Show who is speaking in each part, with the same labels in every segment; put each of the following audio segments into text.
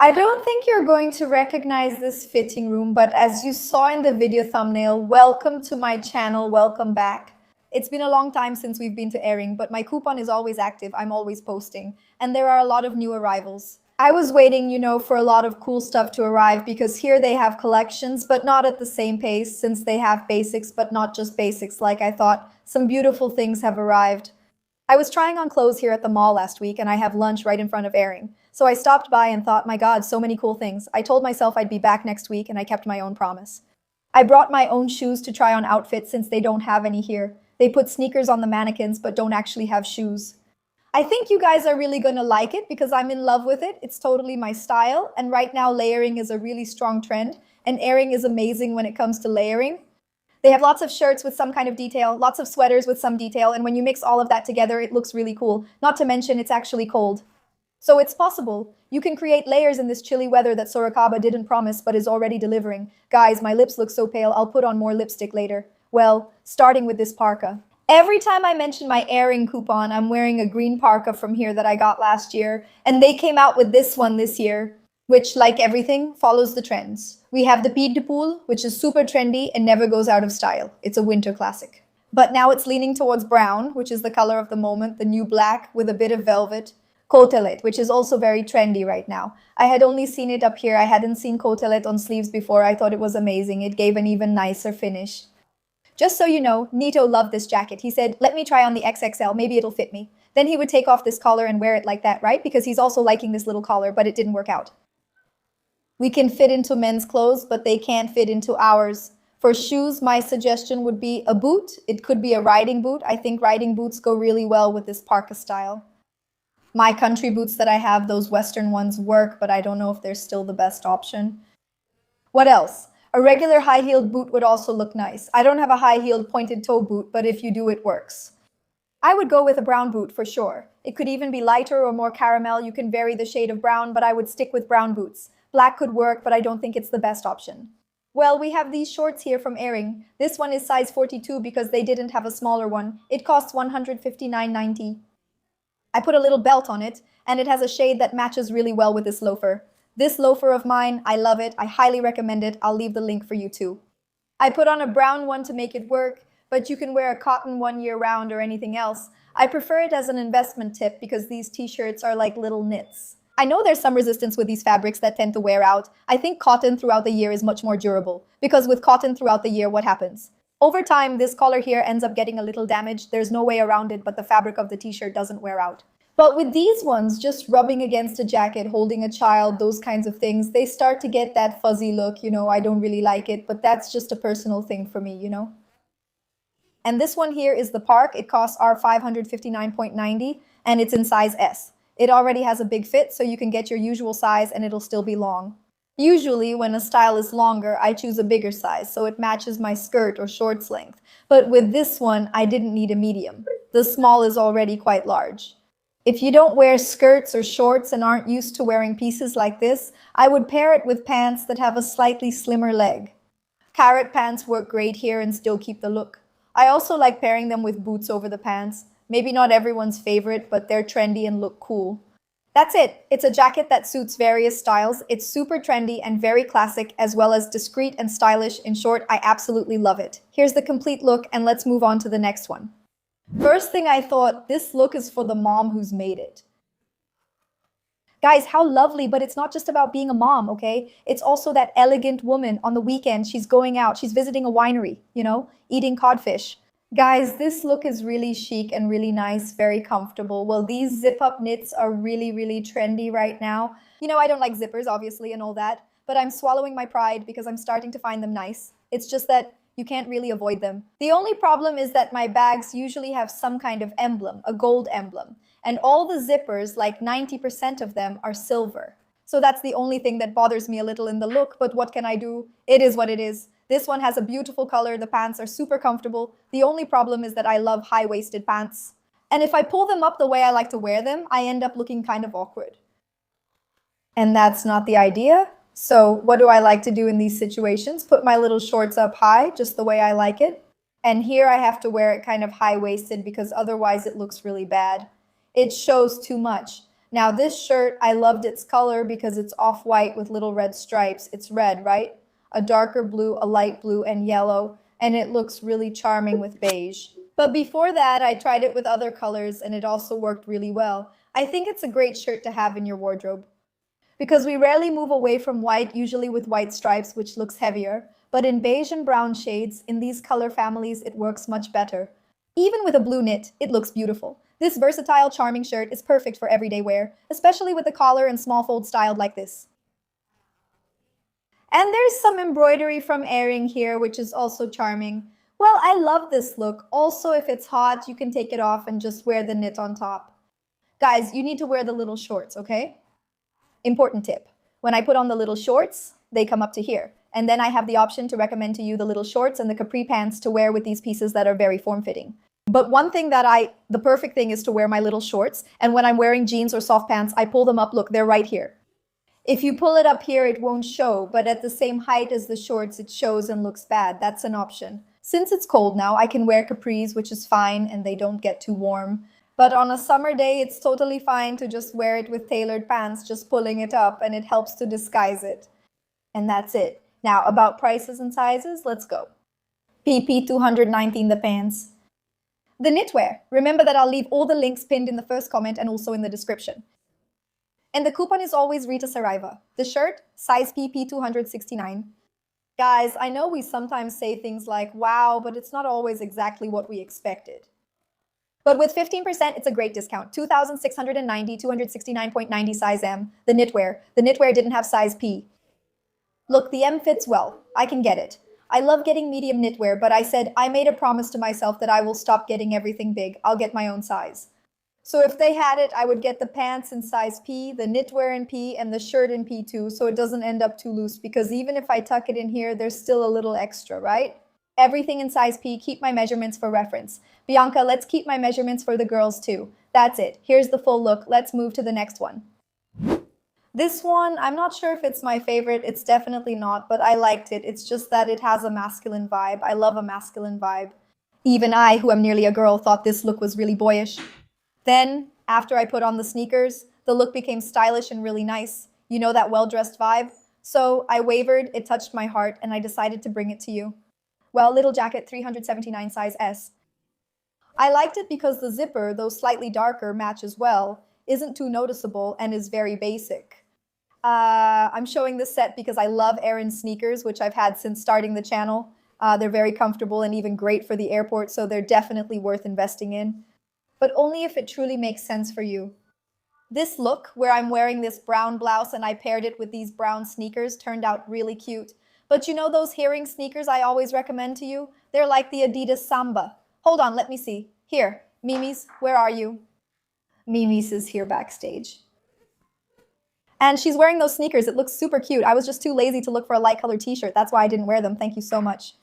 Speaker 1: I don't think you're going to recognize this fitting room, but as you saw in the video thumbnail, welcome to my channel, welcome back. It's been a long time since we've been to airing, but my coupon is always active, I'm always posting, and there are a lot of new arrivals. I was waiting, for a lot of cool stuff to arrive because here they have collections, but not at the same pace since they have basics, but not just basics like I thought. Some beautiful things have arrived. I was trying on clothes here at the mall last week and I have lunch right in front of airing. So I stopped by and thought, my God, so many cool things. I told myself I'd be back next week and I kept my own promise. I brought my own shoes to try on outfits since they don't have any here. They put sneakers on the mannequins but don't actually have shoes. I think you guys are really gonna like it because I'm in love with it. It's totally my style, and right now layering is a really strong trend, and airing is amazing when it comes to layering. They have lots of shirts with some kind of detail, lots of sweaters with some detail, and when you mix all of that together, it looks really cool. Not to mention, it's actually cold. So it's possible. You can create layers in this chilly weather that Sorocaba didn't promise but is already delivering. Guys, my lips look so pale, I'll put on more lipstick later. Well, starting with this parka. Every time I mention my airing coupon, I'm wearing a green parka from here that I got last year, and they came out with this one this year, which, like everything, follows the trends. We have the Pied de Poule, which is super trendy and never goes out of style. It's a winter classic. But now it's leaning towards brown, which is the color of the moment, the new black with a bit of velvet. Cotelet, which is also very trendy right now. I had only seen it up here. I hadn't seen cotelet on sleeves before. I thought it was amazing. It gave an even nicer finish. Just so you know, Nito loved this jacket. He said, let me try on the XXL, maybe it'll fit me. Then he would take off this collar and wear it like that, right? Because he's also liking this little collar, but it didn't work out. We can fit into men's clothes, but they can't fit into ours. For shoes, my suggestion would be a boot. It could be a riding boot. I think riding boots go really well with this parka style. My country boots that I have, those Western ones, work, but I don't know if they're still the best option. What else? A regular high-heeled boot would also look nice. I don't have a high-heeled pointed toe boot, but if you do, it works. I would go with a brown boot for sure. It could even be lighter or more caramel. You can vary the shade of brown, but I would stick with brown boots. Black could work, but I don't think it's the best option. Well, we have these shorts here from Airing. This one is size 42 because they didn't have a smaller one. It costs $159.90. I put a little belt on it, and it has a shade that matches really well with this loafer. This loafer of mine, I love it. I highly recommend it. I'll leave the link for you too. I put on a brown one to make it work, but you can wear a cotton one year-round or anything else. I prefer it as an investment tip because these t-shirts are like little knits. I know there's some resistance with these fabrics that tend to wear out. I think cotton throughout the year is much more durable, because with cotton throughout the year, what happens? Over time, this collar here ends up getting a little damaged. There's no way around it, but the fabric of the t-shirt doesn't wear out. But with these ones, just rubbing against a jacket, holding a child, those kinds of things, they start to get that fuzzy look, I don't really like it, but that's just a personal thing for me, And this one here is the Park. It costs $559.90 and it's in size S. It already has a big fit, so you can get your usual size and it'll still be long. Usually, when a style is longer, I choose a bigger size, so it matches my skirt or shorts length. But with this one, I didn't need a medium. The small is already quite large. If you don't wear skirts or shorts and aren't used to wearing pieces like this, I would pair it with pants that have a slightly slimmer leg. Carrot pants work great here and still keep the look. I also like pairing them with boots over the pants. Maybe not everyone's favorite, but they're trendy and look cool. That's it. It's a jacket that suits various styles. It's super trendy and very classic, as well as discreet and stylish. In short, I absolutely love it. Here's the complete look, and let's move on to the next one. First thing I thought, this look is for the mom who's made it. Guys, how lovely, but it's not just about being a mom, okay? It's also that elegant woman on the weekend. She's going out, she's visiting a winery, eating codfish. Guys, this look is really chic and really nice, very comfortable. Well, these zip-up knits are really, really trendy right now. I don't like zippers, obviously, and all that, but I'm swallowing my pride because I'm starting to find them nice. It's just that you can't really avoid them. The only problem is that my bags usually have some kind of emblem, a gold emblem, and all the zippers, like 90% of them, are silver. So that's the only thing that bothers me a little in the look, but what can I do? It is what it is. This one has a beautiful color, the pants are super comfortable. The only problem is that I love high-waisted pants. And if I pull them up the way I like to wear them, I end up looking kind of awkward. And that's not the idea. So what do I like to do in these situations? Put my little shorts up high, just the way I like it. And here I have to wear it kind of high-waisted because otherwise it looks really bad. It shows too much. Now this shirt, I loved its color because it's off-white with little red stripes. It's red, right? A darker blue, a light blue, and yellow, and it looks really charming with beige. But before that, I tried it with other colors, and it also worked really well. I think it's a great shirt to have in your wardrobe. Because we rarely move away from white, usually with white stripes, which looks heavier. But in beige and brown shades, in these color families, it works much better. Even with a blue knit, it looks beautiful. This versatile, charming shirt is perfect for everyday wear, especially with the collar and small fold styled like this. And there's some embroidery from HERING here, which is also charming. Well, I love this look. Also, if it's hot, you can take it off and just wear the knit on top. Guys, you need to wear the little shorts, okay? Important tip. When I put on the little shorts, they come up to here. And then I have the option to recommend to you the little shorts and the capri pants to wear with these pieces that are very form-fitting. But one thing the perfect thing is to wear my little shorts. And when I'm wearing jeans or soft pants, I pull them up. Look, they're right here. If you pull it up here, it won't show. But at the same height as the shorts, it shows and looks bad. That's an option. Since it's cold now, I can wear capris, which is fine, and they don't get too warm. But on a summer day, it's totally fine to just wear it with tailored pants, just pulling it up, and it helps to disguise it. And that's it. Now, about prices and sizes, let's go. PP 219 the pants. The knitwear. Remember that I'll leave all the links pinned in the first comment and also in the description. And the coupon is always RITASARAIVA. The shirt, size PP 269. Guys, I know we sometimes say things like, wow, but it's not always exactly what we expected. But with 15%, it's a great discount. 2,690, 269.90 size M. The knitwear. The knitwear didn't have size P. Look, the M fits well. I can get it. I love getting medium knitwear, but I said I made a promise to myself that I will stop getting everything big. I'll get my own size. So if they had it, I would get the pants in size P, the knitwear in P, and the shirt in P too, so it doesn't end up too loose, because even if I tuck it in here, there's still a little extra, right? Everything in size P. Keep my measurements for reference. Bianca, let's keep my measurements for the girls too. That's it. Here's the full look. Let's move to the next one. This one, I'm not sure if it's my favorite. It's definitely not, but I liked it. It's just that it has a masculine vibe. I love a masculine vibe. Even I, who am nearly a girl, thought this look was really boyish. Then, after I put on the sneakers, the look became stylish and really nice. You know, that well-dressed vibe? So I wavered, it touched my heart, and I decided to bring it to you. Well, little jacket, 379 size S. I liked it because the zipper, though slightly darker, matches well, isn't too noticeable, and is very basic. I'm showing this set because I love Aran sneakers, which I've had since starting the channel. They're very comfortable and even great for the airport, so they're definitely worth investing in. But only if it truly makes sense for you. This look, where I'm wearing this brown blouse and I paired it with these brown sneakers, turned out really cute. But you know those HERING sneakers I always recommend to you? They're like the Adidas Samba. Hold on, let me see. Here, Mimi's, where are you? Mimi's is here backstage. And she's wearing those sneakers. It looks super cute. I was just too lazy to look for a light colored t-shirt. That's why I didn't wear them. Thank you so much.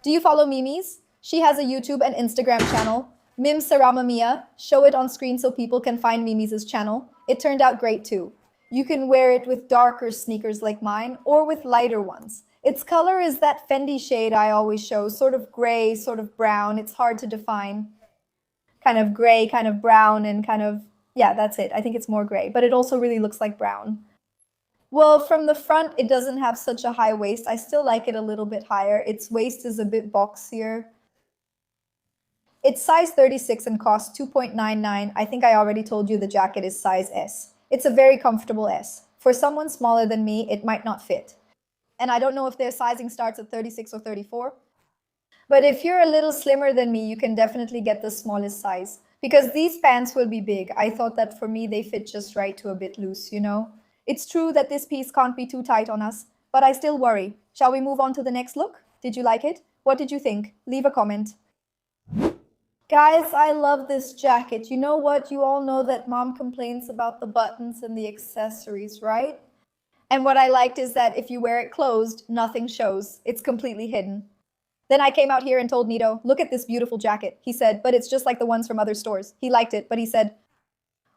Speaker 1: Do you follow Mimi's? She has a YouTube and Instagram channel. Mim Sarama Mia. Show it on screen so people can find Mimi's channel. It turned out great too. You can wear it with darker sneakers like mine or with lighter ones. Its color is that Fendi shade I always show. Sort of gray, sort of brown. It's hard to define. Kind of gray, kind of brown, and kind of... yeah, that's it. I think it's more gray, but it also really looks like brown. Well, from the front, it doesn't have such a high waist. I still like it a little bit higher. Its waist is a bit boxier. It's size 36 and costs $2.99. I think I already told you the jacket is size S. It's a very comfortable S. For someone smaller than me, it might not fit. And I don't know if their sizing starts at 36 or 34. But if you're a little slimmer than me, you can definitely get the smallest size. Because these pants will be big. I thought that for me, they fit just right to a bit loose, you know? It's true that this piece can't be too tight on us, but I still worry. Shall we move on to the next look? Did you like it? What did you think? Leave a comment. Guys, I love this jacket. You know what? You all know that mom complains about the buttons and the accessories, right? And what I liked is that if you wear it closed, nothing shows. It's completely hidden. Then I came out here and told Nito, look at this beautiful jacket. He said, but it's just like the ones from other stores. He liked it, but he said,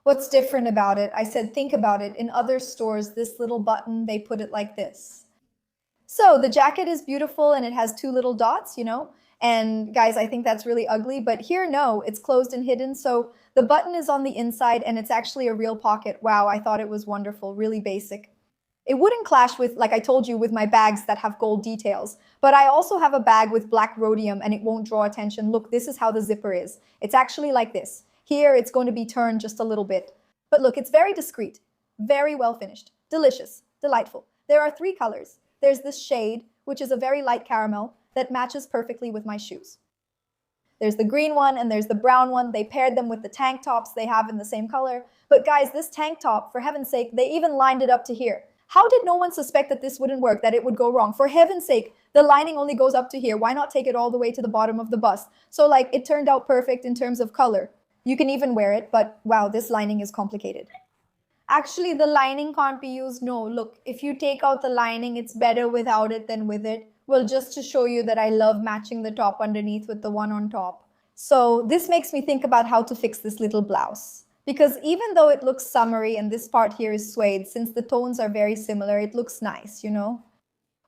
Speaker 1: what's different about it? I said, think about it. In other stores, this little button, they put it like this. So the jacket is beautiful and it has two little dots, you know? And guys, I think that's really ugly, but here, no, it's closed and hidden. So The button is on the inside and it's actually a real pocket. Wow, I thought it was wonderful, really basic. It wouldn't clash with, like I told you, with my bags that have gold details. But I also have a bag with black rhodium and it won't draw attention. Look, this is how the zipper is. It's actually like this. Here, it's going to be turned just a little bit. But look, it's very discreet, very well finished, delicious, delightful. There are 3 colors. There's this shade, which is a very light caramel that matches perfectly with my shoes. There's the green one and there's the brown one. They paired them with the tank tops they have in the same color. But guys, this tank top, for heaven's sake, they even lined it up to here. How did no one suspect that this wouldn't work, that it would go wrong? For heaven's sake, the lining only goes up to here. Why not take it all the way to the bottom of the bust? So like, it turned out perfect in terms of color. You can even wear it, but wow, this lining is complicated. Actually, the lining can't be used. No, look, if you take out the lining, it's better without it than with it. Well, just to show you that I love matching the top underneath with the one on top. So this makes me think about how to fix this little blouse. Because even though it looks summery and this part here is suede, since the tones are very similar, it looks nice, you know?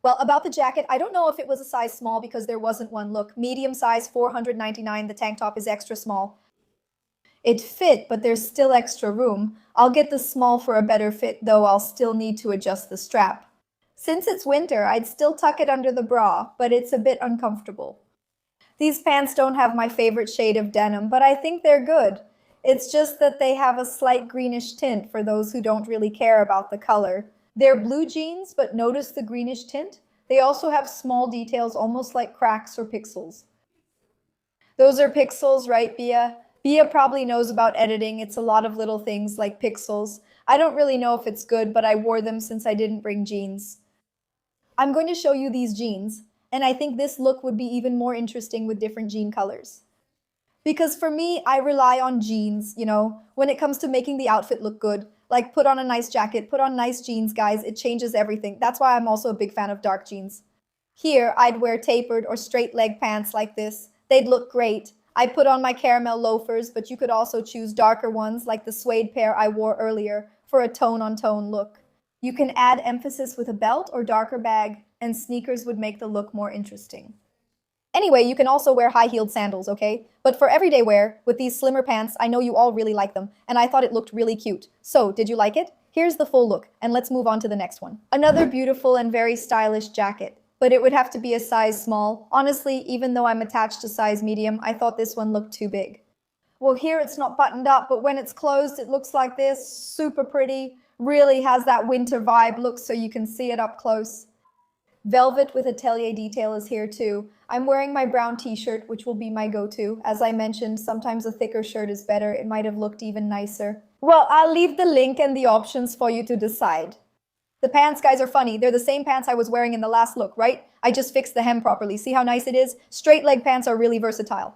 Speaker 1: Well, about the jacket, I don't know if it was a size small because there wasn't one. Look, medium size, $499. The tank top is extra small. It fit, but there's still extra room. I'll get the small for a better fit, though I'll still need to adjust the strap. Since it's winter, I'd still tuck it under the bra, but it's a bit uncomfortable. These pants don't have my favorite shade of denim, but I think they're good. It's just that they have a slight greenish tint for those who don't really care about the color. They're blue jeans, but notice the greenish tint? They also have small details, almost like cracks or pixels. Those are pixels, right, Bia? Bia probably knows about editing. It's a lot of little things like pixels. I don't really know if it's good, but I wore them since I didn't bring jeans. I'm going to show you these jeans, and I think this look would be even more interesting with different jean colors. Because for me, I rely on jeans, you know, when it comes to making the outfit look good. Like put on a nice jacket, put on nice jeans, guys. It changes everything. That's why I'm also a big fan of dark jeans. Here, I'd wear tapered or straight leg pants like this. They'd look great. I put on my caramel loafers, but you could also choose darker ones like the suede pair I wore earlier for a tone-on-tone look. You can add emphasis with a belt or darker bag, and sneakers would make the look more interesting. Anyway, you can also wear high-heeled sandals, okay? But for everyday wear, with these slimmer pants, I know you all really like them, and I thought it looked really cute. So, did you like it? Here's the full look, and let's move on to the next one. Another beautiful and very stylish jacket, but it would have to be a size small. Honestly, even though I'm attached to size medium, I thought this one looked too big. Well, here it's not buttoned up, but when it's closed, it looks like this. Super pretty. Really has that winter vibe look so you can see it up close. Velvet with atelier detail is here too. I'm wearing my brown t-shirt, which will be my go-to. As I mentioned, sometimes a thicker shirt is better. It might have looked even nicer. Well, I'll leave the link and the options for you to decide. The pants, guys, are funny. They're the same pants I was wearing in the last look, right? I just fixed the hem properly. See how nice it is? Straight leg pants are really versatile.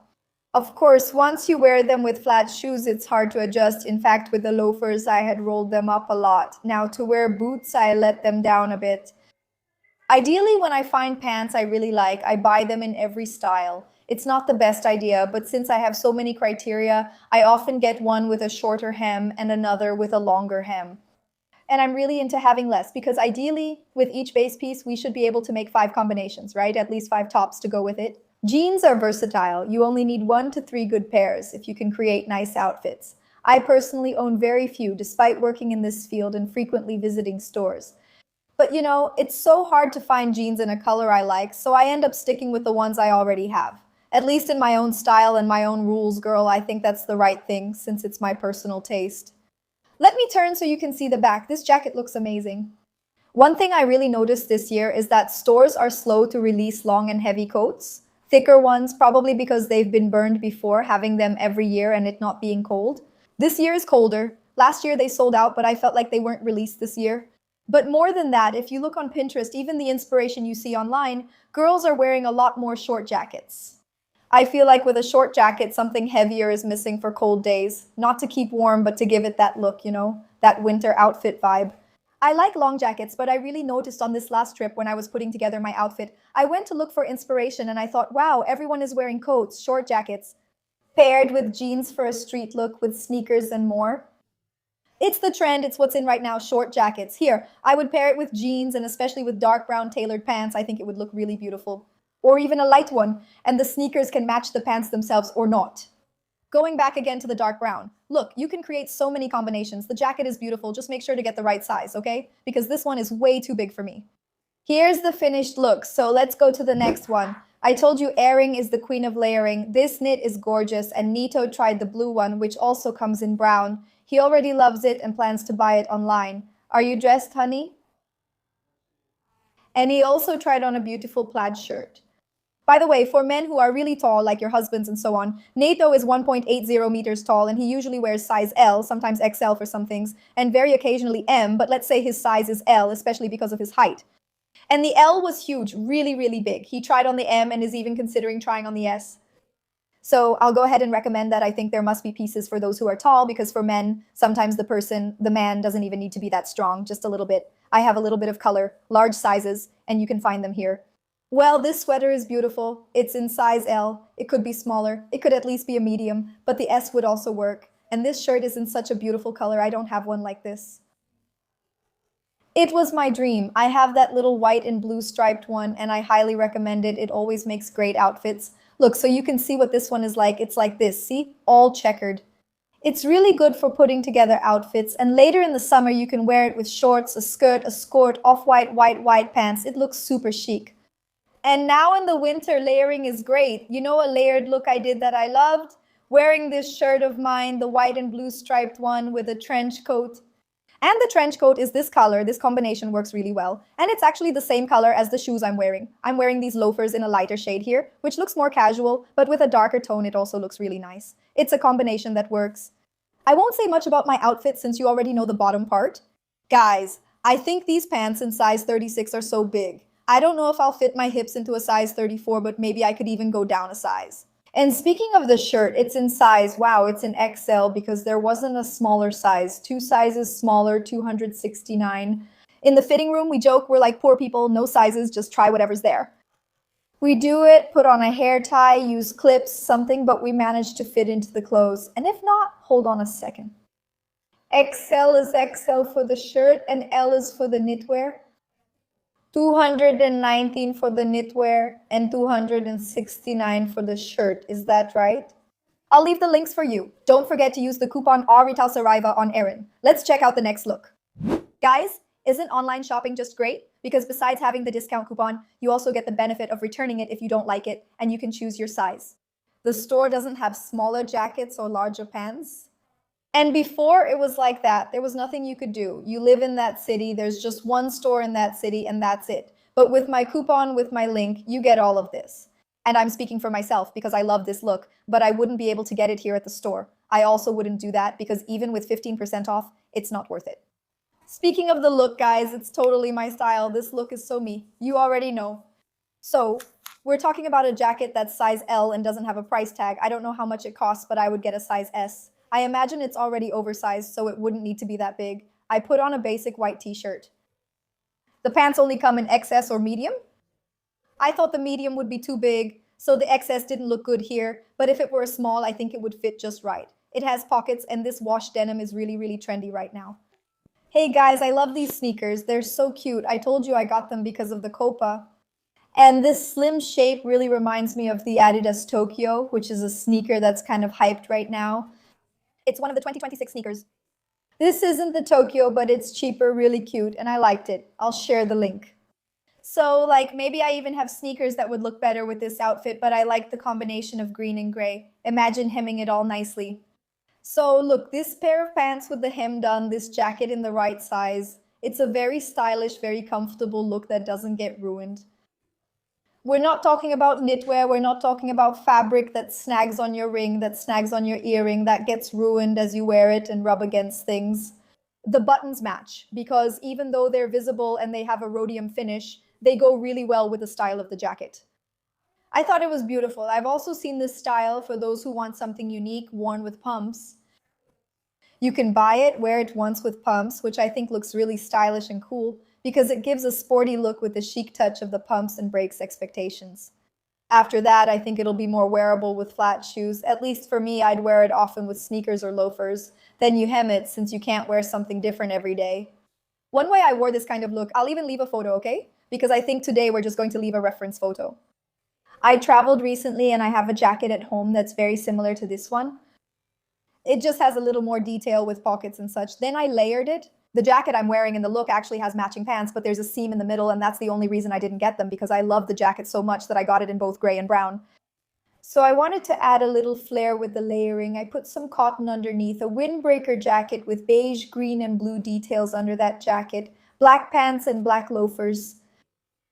Speaker 1: Of course, once you wear them with flat shoes, it's hard to adjust. In fact, with the loafers, I had rolled them up a lot. Now, to wear boots, I let them down a bit. Ideally, when I find pants I really like, I buy them in every style. It's not the best idea, but since I have so many criteria, I often get one with a shorter hem and another with a longer hem. And I'm really into having less because ideally, with each base piece, we should be able to make 5 combinations, right? At least 5 tops to go with it. Jeans are versatile. You only need 1 to 3 good pairs if you can create nice outfits. I personally own very few, despite working in this field and frequently visiting stores. But you know, it's so hard to find jeans in a color I like, so I end up sticking with the ones I already have. At least in my own style and my own rules, girl, I think that's the right thing, since it's my personal taste. Let me turn so you can see the back. This jacket looks amazing. One thing I really noticed this year is that stores are slow to release long and heavy coats. Thicker ones, probably because they've been burned before, having them every year and it not being cold. This year is colder. Last year they sold out, but I felt like they weren't released this year. But more than that, if you look on Pinterest, even the inspiration you see online, girls are wearing a lot more short jackets. I feel like with a short jacket, something heavier is missing for cold days. Not to keep warm, but to give it that look, you know, that winter outfit vibe. I like long jackets, but I really noticed on this last trip when I was putting together my outfit, I went to look for inspiration and I thought, wow, everyone is wearing coats, short jackets, paired with jeans for a street look with sneakers and more. It's the trend, it's what's in right now, short jackets. Here, I would pair it with jeans and especially with dark brown tailored pants. I think it would look really beautiful. Or even a light one, and the sneakers can match the pants themselves or not. Going back again to the dark brown. Look, you can create so many combinations. The jacket is beautiful. Just make sure to get the right size, okay? Because this one is way too big for me. Here's the finished look, so let's go to the next one. I told you HERING is the queen of layering. This knit is gorgeous, and Nito tried the blue one, which also comes in brown. He already loves it and plans to buy it online. Are you dressed, honey? And he also tried on a beautiful plaid shirt. By the way, for men who are really tall, like your husbands and so on, Nato is 1.80 meters tall, and he usually wears size L, sometimes XL for some things, and very occasionally M, but let's say his size is L, especially because of his height. And the L was huge, really, really big. He tried on the M and is even considering trying on the S. So I'll go ahead and recommend that. I think there must be pieces for those who are tall, because for men, sometimes the man doesn't even need to be that strong, just a little bit. I have a little bit of color, large sizes, and you can find them here. Well, this sweater is beautiful. It's in size L. It could be smaller. It could at least be a medium, but the S would also work. And this shirt is in such a beautiful color. I don't have one like this. It was my dream. I have that little white and blue striped one, and I highly recommend it. It always makes great outfits. Look, so you can see what this one is like. It's like this, see? All checkered. It's really good for putting together outfits, and later in the summer you can wear it with shorts, a skirt, off-white, white pants. It looks super chic. And now in the winter, layering is great. You know a layered look I did that I loved? Wearing this shirt of mine, the white and blue striped one with a trench coat. And the trench coat is this color. This combination works really well. And it's actually the same color as the shoes I'm wearing. I'm wearing these loafers in a lighter shade here, which looks more casual, but with a darker tone, it also looks really nice. It's a combination that works. I won't say much about my outfit since you already know the bottom part. Guys, I think these pants in size 36 are so big. I don't know if I'll fit my hips into a size 34, but maybe I could even go down a size. And speaking of the shirt, it's in size, wow, it's in XL because there wasn't a smaller size. 2 sizes smaller, 269. In the fitting room, we joke we're like poor people, no sizes, just try whatever's there. We do it, put on a hair tie, use clips, something, but we manage to fit into the clothes. And if not, hold on a second. XL is XL for the shirt and L is for the knitwear. 219 for the knitwear and 269 for the shirt. Is that right? I'll leave the links for you. Don't forget to use the coupon RITASARAIVA on Erin. Let's check out the next look. Guys, isn't online shopping just great? Because besides having the discount coupon, you also get the benefit of returning it if you don't like it, and you can choose your size. The store doesn't have smaller jackets or larger pants. And before, it was like that. There was nothing you could do. You live in that city. There's just one store in that city, and that's it. But with my coupon, with my link, you get all of this. And I'm speaking for myself because I love this look, but I wouldn't be able to get it here at the store. I also wouldn't do that because even with 15% off, it's not worth it. Speaking of the look, guys, it's totally my style. This look is so me. You already know. So, we're talking about a jacket that's size L and doesn't have a price tag. I don't know how much it costs, but I would get a size S. I imagine it's already oversized, so it wouldn't need to be that big. I put on a basic white t-shirt. The pants only come in XS or medium. I thought the medium would be too big, so the XS didn't look good here, but if it were a small, I think it would fit just right. It has pockets, and this wash denim is really, really trendy right now. Hey guys, I love these sneakers. They're so cute. I told you I got them because of the Copa. And this slim shape really reminds me of the Adidas Tokyo, which is a sneaker that's kind of hyped right now. It's one of the 2026 sneakers. This isn't the Tokyo, but it's cheaper, really cute, and I liked it. I'll share the link. So, maybe I even have sneakers that would look better with this outfit, but I like the combination of green and gray. Imagine hemming it all nicely. So, look, this pair of pants with the hem done, this jacket in the right size. It's a very stylish, very comfortable look that doesn't get ruined. We're not talking about knitwear, we're not talking about fabric that snags on your ring, that snags on your earring, that gets ruined as you wear it and rub against things. The buttons match, because even though they're visible and they have a rhodium finish, they go really well with the style of the jacket. I thought it was beautiful. I've also seen this style for those who want something unique, worn with pumps. You can buy it, wear it once with pumps, which I think looks really stylish and cool, because it gives a sporty look with the chic touch of the pumps and breaks expectations. After that, I think it'll be more wearable with flat shoes. At least for me, I'd wear it often with sneakers or loafers. Then you hem it since you can't wear something different every day. One way I wore this kind of look, I'll even leave a photo, okay? Because I think today we're just going to leave a reference photo. I traveled recently and I have a jacket at home that's very similar to this one. It just has a little more detail with pockets and such. Then I layered it. The jacket I'm wearing and the look actually has matching pants, but there's a seam in the middle, and that's the only reason I didn't get them, because I love the jacket so much that I got it in both gray and brown. So I wanted to add a little flair with the layering. I put some cotton underneath, a windbreaker jacket with beige, green, and blue details under that jacket, black pants and black loafers.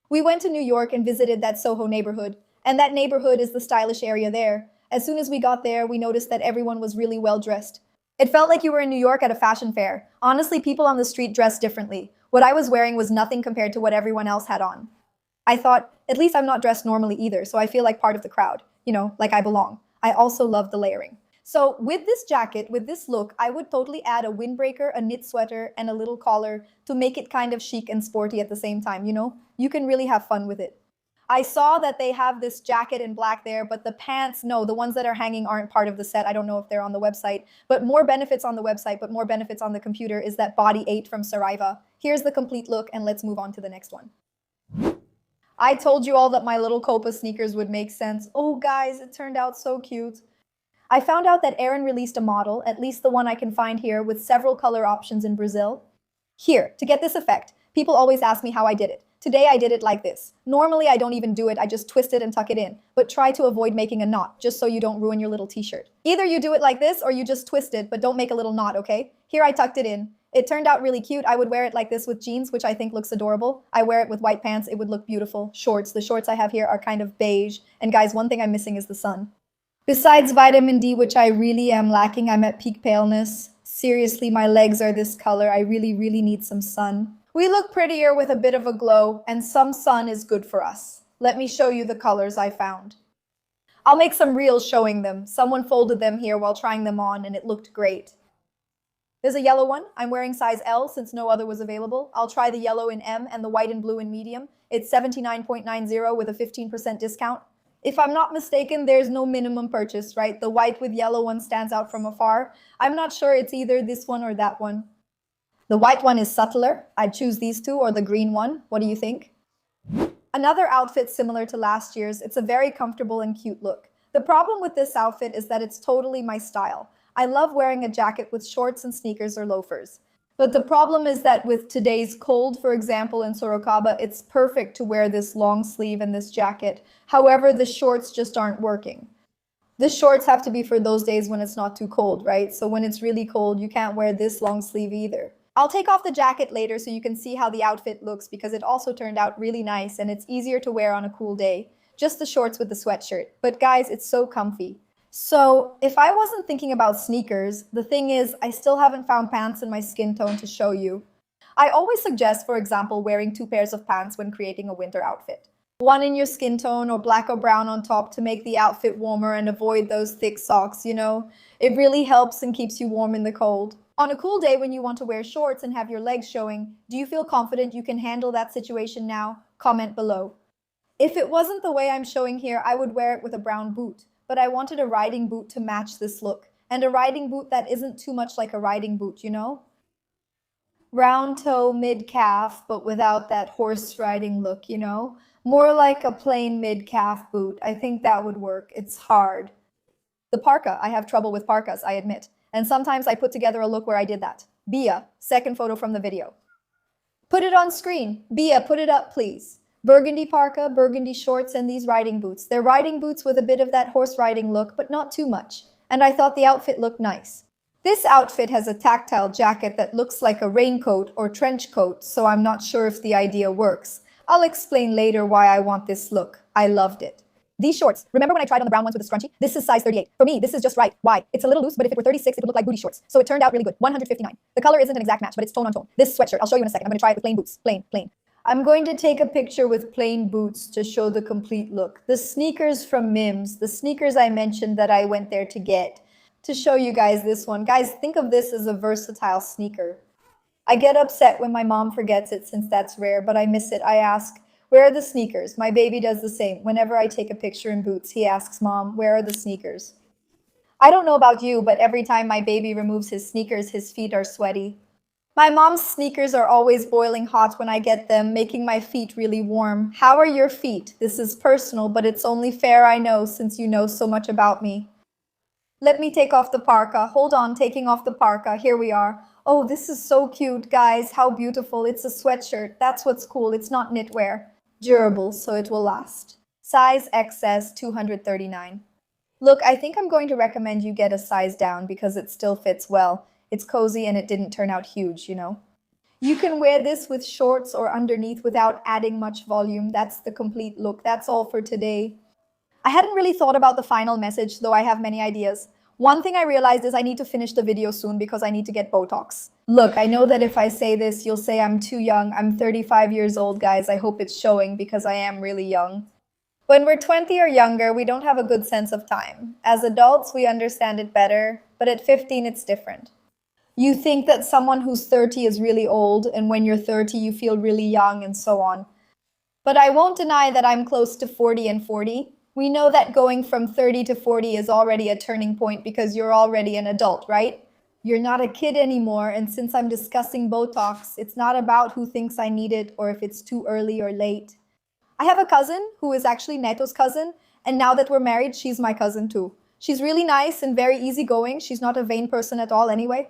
Speaker 1: We went to New York and visited that Soho neighborhood, and that neighborhood is the stylish area there. As soon as we got there, we noticed that everyone was really well dressed. It felt like you were in New York at a fashion fair. Honestly, people on the street dressed differently. What I was wearing was nothing compared to what everyone else had on. I thought, at least I'm not dressed normally either, so I feel like part of the crowd. You know, like I belong. I also love the layering. So with this jacket, with this look, I would totally add a windbreaker, a knit sweater, and a little collar to make it kind of chic and sporty at the same time, you know? You can really have fun with it. I saw that they have this jacket in black there, but the pants, no, the ones that are hanging aren't part of the set. I don't know if they're on the website, but more benefits on the website, but more benefits on the computer is that body 8 from Saraiva. Here's the complete look, and let's move on to the next one. I told you all that my little Copa sneakers would make sense. Oh guys, it turned out so cute. I found out that Erin released a model, at least the one I can find here, with several color options in Brazil. Here, to get this effect, people always ask me how I did it. Today I did it like this. Normally I don't even do it, I just twist it and tuck it in, but try to avoid making a knot, just so you don't ruin your little t-shirt. Either you do it like this or you just twist it, but don't make a little knot, okay? Here I tucked it in. It turned out really cute. I would wear it like this with jeans, which I think looks adorable. I wear it with white pants, it would look beautiful. Shorts, the shorts I have here are kind of beige. And guys, one thing I'm missing is the sun. Besides vitamin D, which I really am lacking, I'm at peak paleness. Seriously, my legs are this color. I really need some sun. We look prettier with a bit of a glow, and some sun is good for us. Let me show you the colors I found. I'll make some reels showing them. Someone folded them here while trying them on, and it looked great. There's a yellow one. I'm wearing size L since no other was available. I'll try the yellow in M and the white and blue in medium. It's $79.90 with a 15% discount. If I'm not mistaken, there's no minimum purchase, right? The white with yellow one stands out from afar. I'm not sure it's either this one or that one. The white one is subtler. I'd choose these two or the green one. What do you think? Another outfit similar to last year's. It's a very comfortable and cute look. The problem with this outfit is that it's totally my style. I love wearing a jacket with shorts and sneakers or loafers. But the problem is that with today's cold, for example, in Sorocaba, it's perfect to wear this long sleeve and this jacket. However, the shorts just aren't working. The shorts have to be for those days when it's not too cold, right? So when it's really cold, you can't wear this long sleeve either. I'll take off the jacket later so you can see how the outfit looks, because it also turned out really nice and it's easier to wear on a cool day. Just the shorts with the sweatshirt. But guys, it's so comfy. So if I wasn't thinking about sneakers, the thing is, I still haven't found pants in my skin tone to show you. I always suggest, for example, wearing 2 pairs of pants when creating a winter outfit. One in your skin tone or black or brown on top to make the outfit warmer and avoid those thick socks, you know? It really helps and keeps you warm in the cold. On a cool day when you want to wear shorts and have your legs showing, do you feel confident you can handle that situation now? Comment below. If it wasn't the way I'm showing here, I would wear it with a brown boot. But I wanted a riding boot to match this look. And a riding boot that isn't too much like a riding boot, you know? Round toe, mid-calf, but without that horse riding look, you know? More like a plain mid-calf boot. I think that would work. It's hard. The parka. I have trouble with parkas, I admit. And sometimes I put together a look where I did that. Bia, second photo from the video. Put it on screen. Bia, put it up, please. Burgundy parka, burgundy shorts, and these riding boots. They're riding boots with a bit of that horse riding look, but not too much. And I thought the outfit looked nice. This outfit has a tactile jacket that looks like a raincoat or trench coat, so I'm not sure if the idea works. I'll explain later why I want this look. I loved it. These shorts, remember when I tried on the brown ones with the scrunchie? This is size 38. For me, this is just right. Why? It's a little loose, but if it were 36, it would look like booty shorts. So it turned out really good. 159. The color isn't an exact match, but it's tone on tone. This sweatshirt, I'll show you in a second. I'm going to try it with plain boots. Plain. I'm going to take a picture with plain boots to show the complete look. The sneakers from Mims, the sneakers I mentioned that I went there to get. To show you guys this one. Guys, think of this as a versatile sneaker. I get upset when my mom forgets it since that's rare, but I miss it. I ask, where are the sneakers? My baby does the same. Whenever I take a picture in boots, he asks, Mom, where are the sneakers? I don't know about you, but every time my baby removes his sneakers, his feet are sweaty. My mom's sneakers are always boiling hot when I get them, making my feet really warm. How are your feet? This is personal, but it's only fair I know since you know so much about me. Let me take off the parka. Hold on, taking off the parka. Here we are. Oh, this is so cute, guys. How beautiful. It's a sweatshirt. That's what's cool. It's not knitwear. Durable, so it will last. Size XS 239. Look, I think I'm going to recommend you get a size down because it still fits well. It's cozy and it didn't turn out huge, you know? You can wear this with shorts or underneath without adding much volume. That's the complete look. That's all for today. I hadn't really thought about the final message, though I have many ideas. One thing I realized is I need to finish the video soon because I need to get Botox. Look, I know that if I say this, you'll say I'm too young. I'm 35 years old, guys. I hope it's showing because I am really young. When we're 20 or younger, we don't have a good sense of time. As adults, we understand it better, but at 15, it's different. You think that someone who's 30 is really old, and when you're 30, you feel really young, and so on. But I won't deny that I'm close to 40 and 40. We know that going from 30 to 40 is already a turning point because you're already an adult, right? You're not a kid anymore, and since I'm discussing Botox, it's not about who thinks I need it or if it's too early or late. I have a cousin who is actually Neto's cousin, and now that we're married, she's my cousin too. She's really nice and very easygoing. She's not a vain person at all anyway.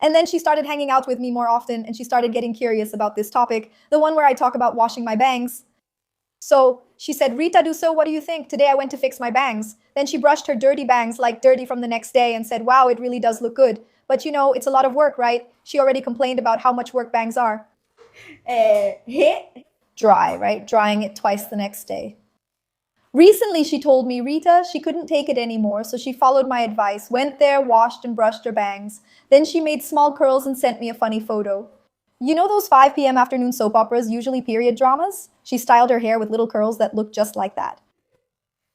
Speaker 1: And then she started hanging out with me more often, and she started getting curious about this topic, the one where I talk about washing my bangs. So she said, Rita Dusso, what do you think? Today I went to fix my bangs. Then she brushed her dirty bangs like dirty from the next day and said, wow, it really does look good. But you know, it's a lot of work, right? She already complained about how much work bangs are. Dry, right? Drying it twice the next day. Recently, she told me, Rita, she couldn't take it anymore, so she followed my advice, went there, washed and brushed her bangs. Then she made small curls and sent me a funny photo. You know those 5 p.m. afternoon soap operas, usually period dramas? She styled her hair with little curls that looked just like that.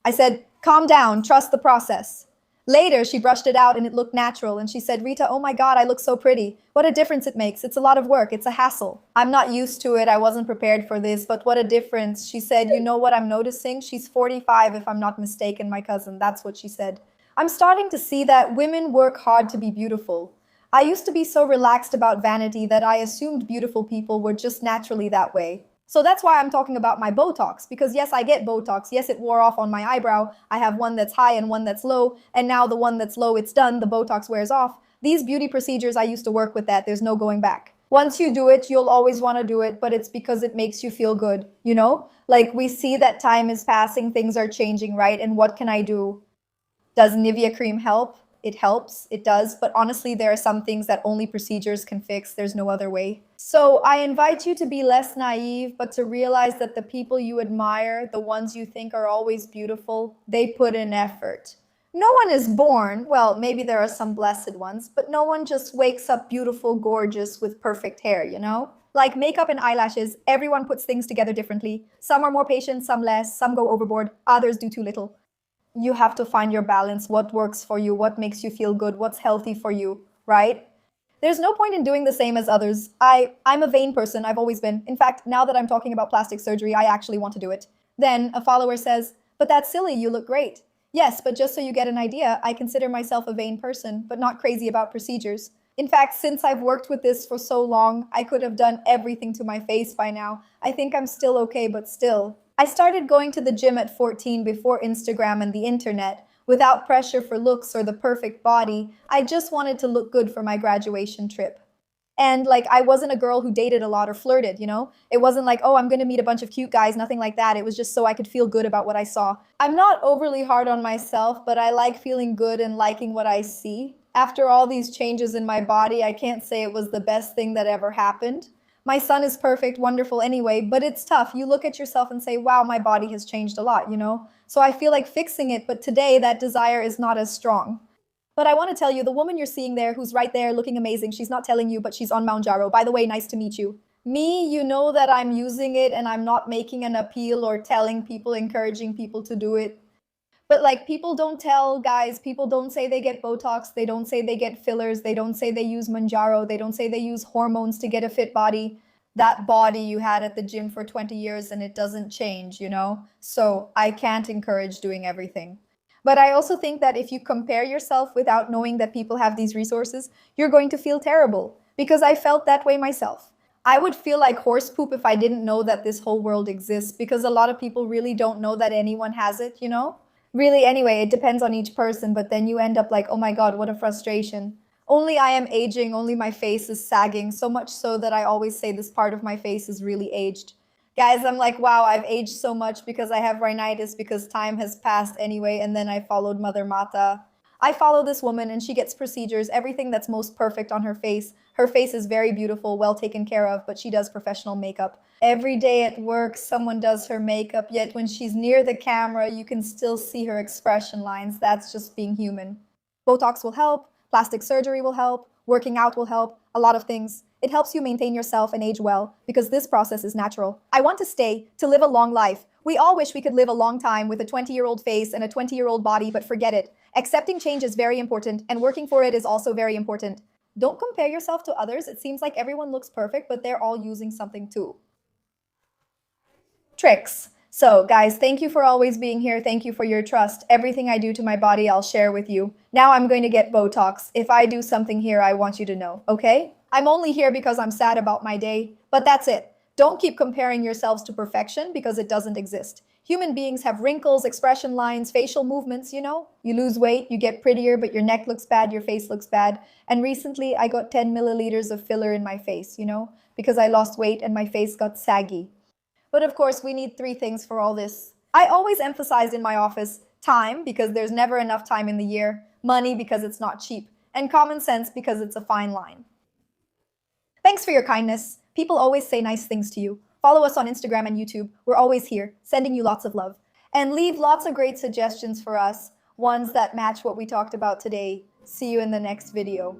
Speaker 1: I said, calm down, trust the process. Later, she brushed it out and it looked natural, and she said, Rita, oh my God, I look so pretty. What a difference it makes. It's a lot of work. It's a hassle. I'm not used to it. I wasn't prepared for this, but what a difference. She said, you know what I'm noticing? She's 45, if I'm not mistaken, my cousin. That's what she said. I'm starting to see that women work hard to be beautiful. I used to be so relaxed about vanity that I assumed beautiful people were just naturally that way. So that's why I'm talking about my Botox, because yes, I get Botox. Yes, it wore off on my eyebrow. I have one that's high and one that's low, and now the one that's low, it's done. The Botox wears off. These beauty procedures, I used to work with that. There's no going back. Once you do it, you'll always want to do it, but it's because it makes you feel good, you know? Like we see that time is passing, things are changing, right? And what can I do? Does Nivea cream help? It helps, it does, but honestly, there are some things that only procedures can fix. There's no other way. So I invite you to be less naive, but to realize that the people you admire, the ones you think are always beautiful, they put in effort. No one is born, well, maybe there are some blessed ones, but no one just wakes up beautiful, gorgeous, with perfect hair, you know? Like makeup and eyelashes, everyone puts things together differently. Some are more patient, some less, some go overboard, others do too little. You have to find your balance, what works for you, what makes you feel good, what's healthy for you, right? There's no point in doing the same as others. I'm a vain person, I've always been. In fact, now that I'm talking about plastic surgery, I actually want to do it. Then a follower says, but that's silly, you look great. Yes, but just so you get an idea, I consider myself a vain person, but not crazy about procedures. In fact, since I've worked with this for so long, I could have done everything to my face by now. I think I'm still okay, but still. I started going to the gym at 14 before Instagram and the internet, without pressure for looks or the perfect body. I just wanted to look good for my graduation trip. And like, I wasn't a girl who dated a lot or flirted, you know? It wasn't like, oh, I'm gonna meet a bunch of cute guys, nothing like that. It was just so I could feel good about what I saw. I'm not overly hard on myself, but I like feeling good and liking what I see. After all these changes in my body, I can't say it was the best thing that ever happened. My son is perfect, wonderful anyway, but it's tough. You look at yourself and say, wow, my body has changed a lot, you know? So I feel like fixing it, but today that desire is not as strong. But I want to tell you, the woman you're seeing there, who's right there looking amazing, she's not telling you, but she's on Mount Jaro. By the way, nice to meet you. Me, you know that I'm using it and I'm not making an appeal or telling people, encouraging people to do it. But like, people don't tell guys, people don't say they get Botox, they don't say they get fillers, they don't say they use Manjaro, they don't say they use hormones to get a fit body. That body you had at the gym for 20 years and it doesn't change, you know? So I can't encourage doing everything. But I also think that if you compare yourself without knowing that people have these resources, you're going to feel terrible. Because I felt that way myself. I would feel like horse poop if I didn't know that this whole world exists, because a lot of people really don't know that anyone has it, you know? Really, anyway, it depends on each person, but then you end up like, oh my God, what a frustration. Only I am aging, only my face is sagging, so much so that I always say this part of my face is really aged. Guys, I'm like, wow, I've aged so much because I have rhinitis because time has passed anyway, and then I followed Mother Mata. I follow this woman and she gets procedures, everything that's most perfect on her face. Her face is very beautiful, well taken care of, but she does professional makeup. Every day at work, someone does her makeup, yet when she's near the camera, you can still see her expression lines. That's just being human. Botox will help, plastic surgery will help, working out will help, a lot of things. It helps you maintain yourself and age well because this process is natural. I want to stay, to live a long life. We all wish we could live a long time with a 20-year-old face and a 20-year-old body, but forget it. Accepting change is very important, and working for it is also very important. Don't compare yourself to others. It seems like everyone looks perfect, but they're all using something too. Tricks. So, guys, thank you for always being here. Thank you for your trust. Everything I do to my body, I'll share with you. Now I'm going to get Botox. If I do something here, I want you to know, okay? I'm only here because I'm sad about my day, but that's it. Don't keep comparing yourselves to perfection because it doesn't exist. Human beings have wrinkles, expression lines, facial movements, you know? You lose weight, you get prettier, but your neck looks bad, your face looks bad. And recently, I got 10 milliliters of filler in my face, you know? Because I lost weight and my face got saggy. But of course, we need three things for all this. I always emphasized in my office time, because there's never enough time in the year, money, because it's not cheap, and common sense, because it's a fine line. Thanks for your kindness. People always say nice things to you. Follow us on Instagram and YouTube. We're always here, sending you lots of love. And leave lots of great suggestions for us, ones that match what we talked about today. See you in the next video.